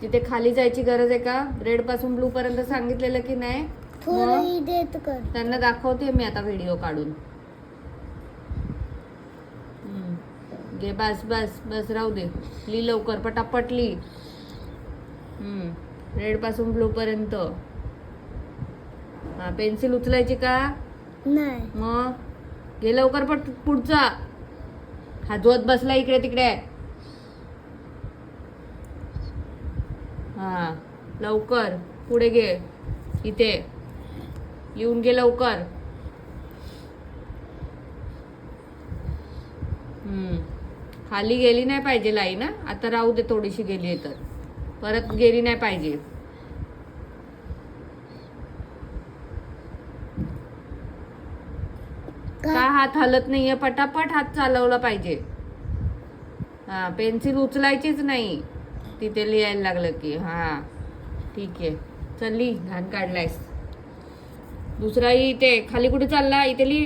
तिथे खाली जायची गरज आहे का? रेड पासून ब्लू पर्यंत सांगितलेलं की नाही? त्यांना दाखवते मी आता व्हिडिओ काढून. घे, बस बस बस, राहू दे. ली लवकर, पटापट ली. रेड पासून ब्लू पर्यंत. हा, पेन्सिल उचलायची का? नाही. मग घे लवकर, पट पुढचा. हा जोत बसला इकडे तिकडे. हा, लवकर पुढे घे. इथे लिहून घे लवकर. खाली गेली नाही पाहिजे लाईन ना. आता राहू दे, थोडीशी गेली आहे तर परत गेली नाही पाहिजे. का हात हलत नाहीये? पटापट हात चालवला पाहिजे. हा, पेन्सिल उचलायचीच नाही तिथे लिहायला लागलं की. हा, ठीक आहे. चल ली, घाण काढलायस. दुसरा इथे खाली कुठे चालला? इथे ली.